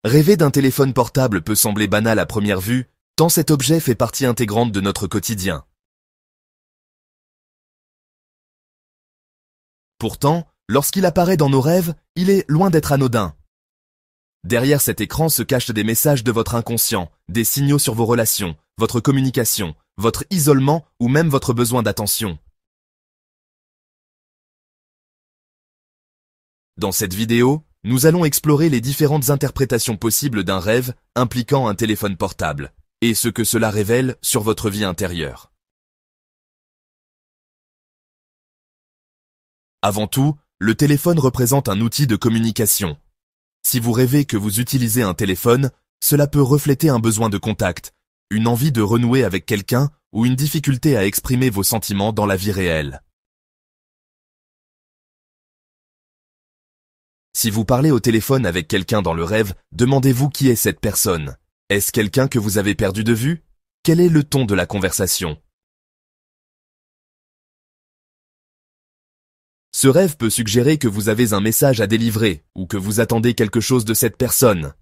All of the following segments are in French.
Rêver d'un téléphone portable peut sembler banal à première vue, tant cet objet fait partie intégrante de notre quotidien. Pourtant, lorsqu'il apparaît dans nos rêves, il est loin d'être anodin. Derrière cet écran se cachent des messages de votre inconscient, des signaux sur vos relations, votre communication, votre isolement ou même votre besoin d'attention. Dans cette vidéo, nous allons explorer les différentes interprétations possibles d'un rêve impliquant un téléphone portable, et ce que cela révèle sur votre vie intérieure. Avant tout, le téléphone représente un outil de communication. Si vous rêvez que vous utilisez un téléphone, cela peut refléter un besoin de contact, une envie de renouer avec quelqu'un ou une difficulté à exprimer vos sentiments dans la vie réelle. Si vous parlez au téléphone avec quelqu'un dans le rêve, demandez-vous qui est cette personne. Est-ce quelqu'un que vous avez perdu de vue? Quel est le ton de la conversation? Ce rêve peut suggérer que vous avez un message à délivrer ou que vous attendez quelque chose de cette personne.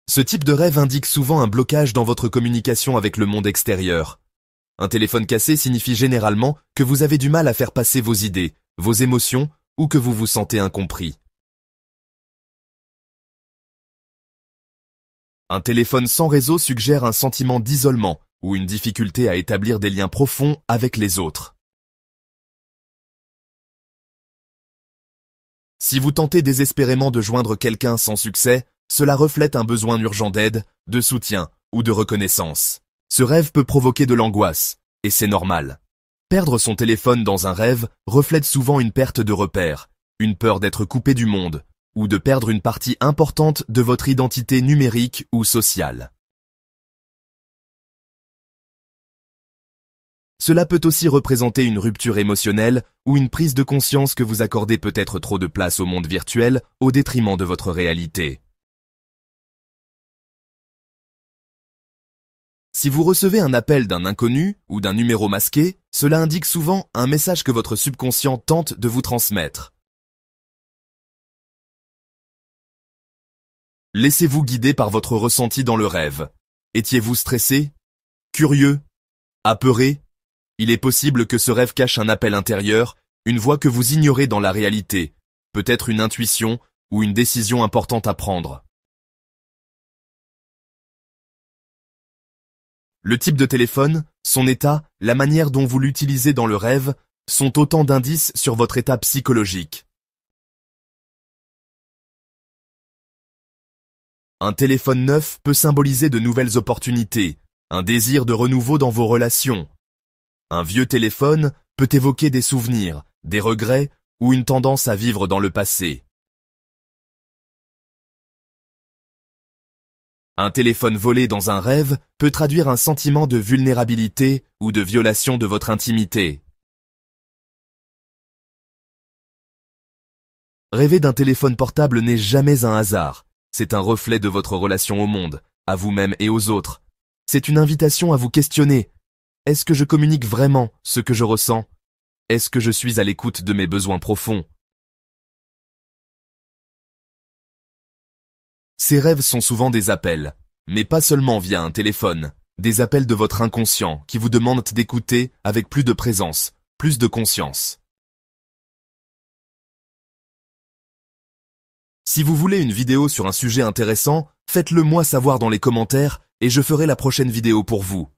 Ce type de rêve indique souvent un blocage dans votre communication avec le monde extérieur. Un téléphone cassé signifie généralement que vous avez du mal à faire passer vos idées, vos émotions ou que vous vous sentez incompris. Un téléphone sans réseau suggère un sentiment d'isolement ou une difficulté à établir des liens profonds avec les autres. Si vous tentez désespérément de joindre quelqu'un sans succès, cela reflète un besoin urgent d'aide, de soutien ou de reconnaissance. Ce rêve peut provoquer de l'angoisse, et c'est normal. Perdre son téléphone dans un rêve reflète souvent une perte de repères, une peur d'être coupé du monde, ou de perdre une partie importante de votre identité numérique ou sociale. Cela peut aussi représenter une rupture émotionnelle ou une prise de conscience que vous accordez peut-être trop de place au monde virtuel au détriment de votre réalité. Si vous recevez un appel d'un inconnu ou d'un numéro masqué, cela indique souvent un message que votre subconscient tente de vous transmettre. Laissez-vous guider par votre ressenti dans le rêve. Étiez-vous stressé? Curieux? Apeuré? Il est possible que ce rêve cache un appel intérieur, une voix que vous ignorez dans la réalité, peut-être une intuition ou une décision importante à prendre. Le type de téléphone, son état, la manière dont vous l'utilisez dans le rêve sont autant d'indices sur votre état psychologique. Un téléphone neuf peut symboliser de nouvelles opportunités, un désir de renouveau dans vos relations. Un vieux téléphone peut évoquer des souvenirs, des regrets ou une tendance à vivre dans le passé. Un téléphone volé dans un rêve peut traduire un sentiment de vulnérabilité ou de violation de votre intimité. Rêver d'un téléphone portable n'est jamais un hasard. C'est un reflet de votre relation au monde, à vous-même et aux autres. C'est une invitation à vous questionner. Est-ce que je communique vraiment ce que je ressens? Est-ce que je suis à l'écoute de mes besoins profonds? Ces rêves sont souvent des appels, mais pas seulement via un téléphone, des appels de votre inconscient qui vous demandent d'écouter avec plus de présence, plus de conscience. Si vous voulez une vidéo sur un sujet intéressant, faites-le moi savoir dans les commentaires et je ferai la prochaine vidéo pour vous.